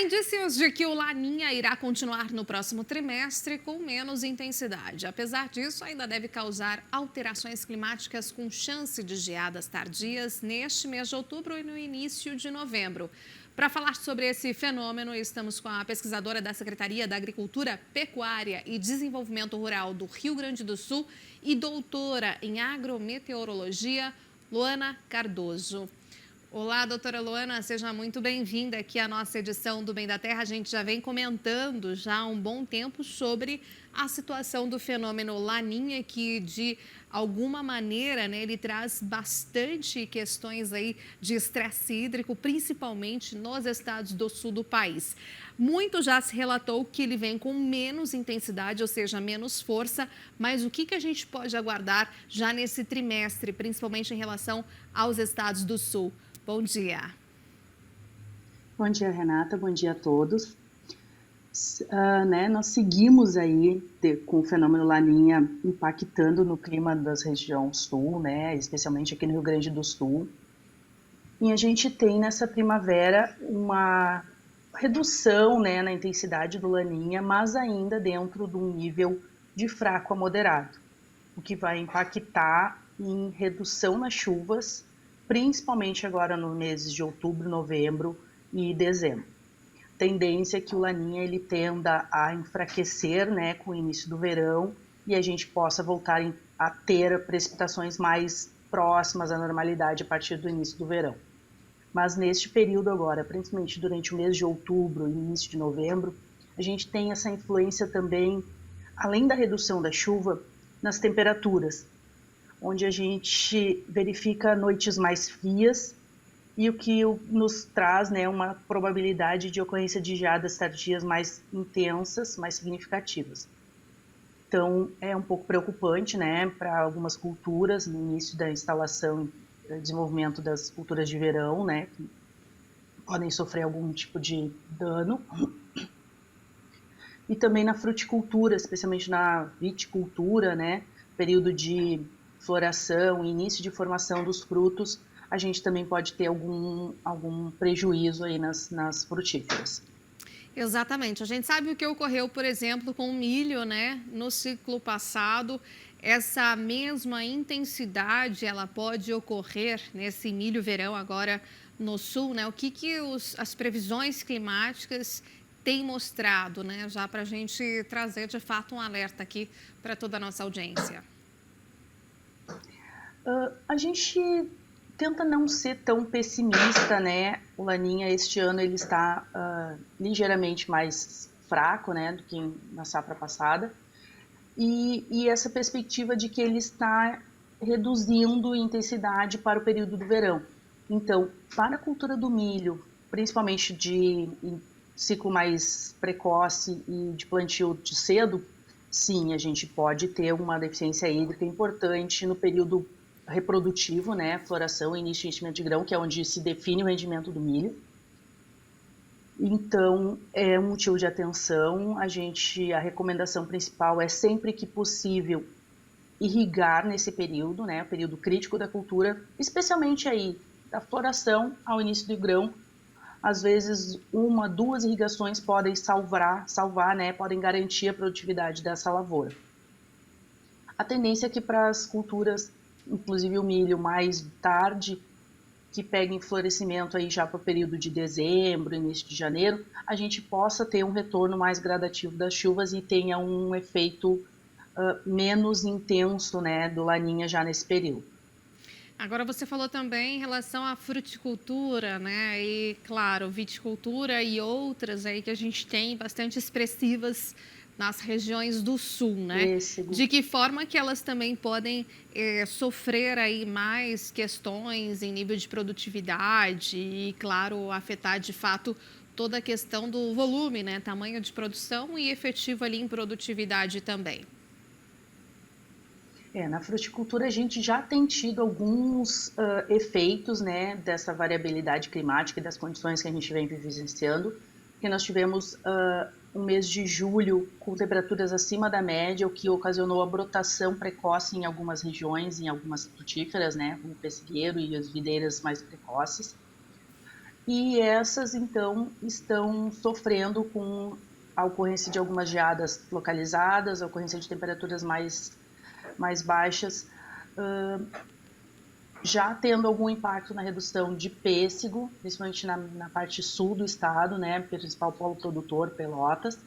Indícios de que o Laninha irá continuar no próximo trimestre com menos intensidade. Apesar disso, ainda deve causar alterações climáticas com chance de geadas tardias neste mês de outubro e no início de novembro. Para falar sobre esse fenômeno, estamos com a pesquisadora da Secretaria da Agricultura, Pecuária e Desenvolvimento Rural do Rio Grande do Sul e doutora em agrometeorologia, Luana Cardoso. Olá, doutora Luana, seja muito bem-vinda aqui à nossa edição do Bem da Terra. A gente já vem comentando já há um bom tempo sobre a situação do fenômeno Laninha, que de alguma maneira, né, ele traz bastante questões aí de estresse hídrico, principalmente nos estados do sul do país. Muito já se relatou que ele vem com menos intensidade, ou seja, menos força, mas o que a gente pode aguardar já nesse trimestre, principalmente em relação aos estados do sul? Bom dia. Bom dia, Renata. Bom dia a todos. Nós seguimos aí com o fenômeno Laninha impactando no clima das regiões sul, né, especialmente aqui no Rio Grande do Sul. E a gente tem nessa primavera uma redução, né, na intensidade do Laninha, mas ainda dentro de um nível de fraco a moderado, o que vai impactar em redução nas chuvas, principalmente agora nos meses de outubro, novembro e dezembro. Tendência é que o Laninha ele tenda a enfraquecer, né, com o início do verão e a gente possa voltar a ter precipitações mais próximas à normalidade a partir do início do verão. Mas neste período agora, principalmente durante o mês de outubro e início de novembro, a gente tem essa influência também, além da redução da chuva, nas temperaturas, onde a gente verifica noites mais frias e o que nos traz, né, uma probabilidade de ocorrência de geadas tardias mais intensas, mais significativas. Então, é um pouco preocupante, né, para algumas culturas no início da instalação e desenvolvimento das culturas de verão, né, que podem sofrer algum tipo de dano. E também na fruticultura, especialmente na viticultura, né, período de floração, início de formação dos frutos, a gente também pode ter algum prejuízo aí nas frutíferas. Exatamente. A gente sabe o que ocorreu, por exemplo, com o milho, né? No ciclo passado, essa mesma intensidade, ela pode ocorrer nesse milho verão agora no sul, né? O que as previsões climáticas têm mostrado, né? Já para a gente trazer, de fato, um alerta aqui para toda a nossa audiência. A gente tenta não ser tão pessimista, né? O Laninha este ano ele está ligeiramente mais fraco, né, do que na safra passada, e essa perspectiva de que ele está reduzindo intensidade para o período do verão. Então, para a cultura do milho, principalmente de ciclo mais precoce e de plantio de cedo, sim, a gente pode ter uma deficiência hídrica importante no período reprodutivo, né, floração, início e enchimento de grão, que é onde se define o rendimento do milho. Então, é um motivo de atenção. A recomendação principal é sempre que possível irrigar nesse período, né, o período crítico da cultura, especialmente aí da floração ao início do grão. Às vezes, uma, duas irrigações podem salvar, né, podem garantir a produtividade dessa lavoura. A tendência é que para as culturas, inclusive o milho, mais tarde, que pega em florescimento aí já para o período de dezembro, início de janeiro, a gente possa ter um retorno mais gradativo das chuvas e tenha um efeito menos intenso, né, do Laninha já nesse período. Agora você falou também em relação à fruticultura, né? E claro, viticultura e outras aí que a gente tem bastante expressivas nas regiões do sul, né? De que forma que elas também podem sofrer aí mais questões em nível de produtividade e, claro, afetar de fato toda a questão do volume, né? Tamanho de produção e efetivo ali em produtividade também. Na fruticultura a gente já tem tido alguns efeitos, né, dessa variabilidade climática e das condições que a gente vem vivenciando, que nós tivemos um mês de julho com temperaturas acima da média, o que ocasionou a brotação precoce em algumas regiões, em algumas frutíferas, né, como o pessegueiro e as videiras mais precoces. e essas, então, estão sofrendo com a ocorrência de algumas geadas localizadas, a ocorrência de temperaturas mais baixas, já tendo algum impacto na redução de pêssego, principalmente na parte sul do estado, né, principal polo produtor, Pelotas.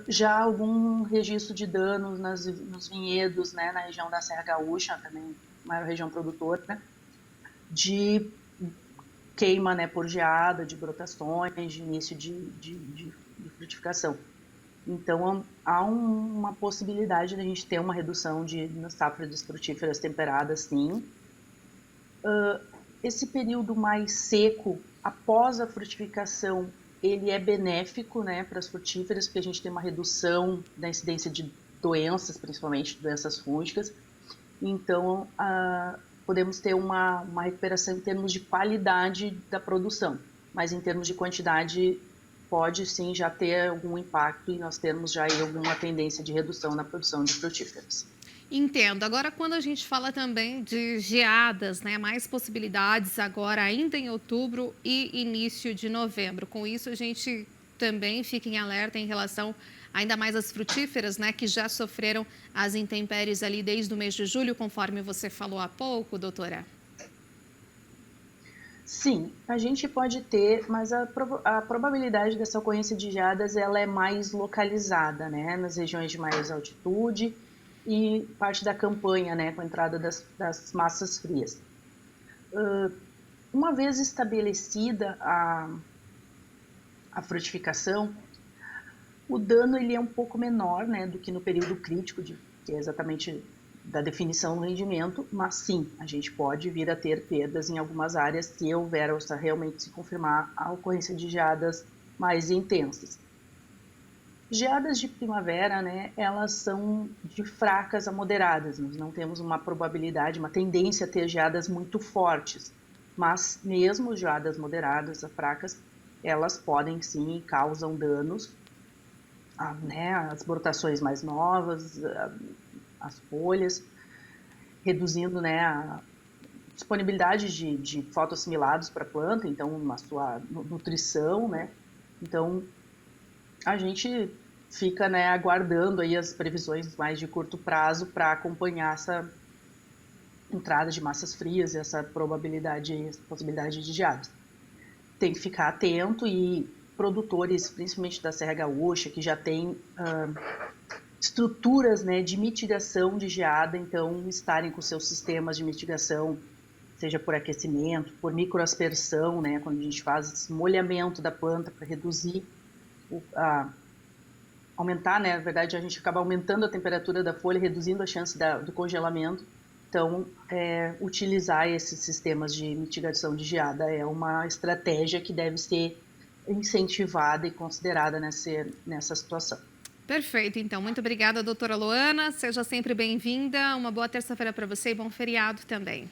Já algum registro de danos nos vinhedos, né, na região da Serra Gaúcha, também maior região produtora, né, de queima, né, por geada, de brotações, de início de frutificação. Então, há uma possibilidade de a gente ter uma redução nas safras frutíferas temperadas, sim. Esse período mais seco, após a frutificação, ele é benéfico, né, para as frutíferas, porque a gente tem uma redução da incidência de doenças, principalmente doenças fúngicas. Então, podemos ter uma recuperação em termos de qualidade da produção, mas em termos de quantidade pode sim já ter algum impacto e nós temos já aí alguma tendência de redução na produção de frutíferas. Entendo. Agora, quando a gente fala também de geadas, né, mais possibilidades agora ainda em outubro e início de novembro. Com isso, a gente também fica em alerta em relação ainda mais às frutíferas, né, que já sofreram as intempéries ali desde o mês de julho, conforme você falou há pouco, doutora. Sim, a gente pode ter, mas a probabilidade dessa ocorrência de geadas ela é mais localizada, né, nas regiões de maior altitude e parte da campanha, né, com a entrada das massas frias. Uma vez estabelecida a frutificação, o dano ele é um pouco menor, né, do que no período crítico, que é exatamente da definição do rendimento, mas sim, a gente pode vir a ter perdas em algumas áreas se houver ou se realmente se confirmar a ocorrência de geadas mais intensas. Geadas de primavera, né, elas são de fracas a moderadas, nós não temos uma probabilidade, uma tendência a ter geadas muito fortes, mas mesmo geadas moderadas a fracas, elas podem sim, causam danos, né, as brotações mais novas, as folhas, reduzindo, né, a disponibilidade de fotoassimilados para a planta, então a sua nutrição, né, então a gente fica, né, aguardando aí as previsões mais de curto prazo para acompanhar essa entrada de massas frias e essa possibilidade de geadas. Tem que ficar atento e produtores, principalmente da Serra Gaúcha, que já tem estruturas, né, de mitigação de geada, então estarem com seus sistemas de mitigação, seja por aquecimento, por microaspersão, né, quando a gente faz esse molhamento da planta para reduzir, aumentar, né, na verdade a gente acaba aumentando a temperatura da folha, reduzindo a chance do congelamento. Então, utilizar esses sistemas de mitigação de geada é uma estratégia que deve ser incentivada e considerada nessa situação. Perfeito, então. Muito obrigada, doutora Loana. Seja sempre bem-vinda. Uma boa terça-feira para você e bom feriado também.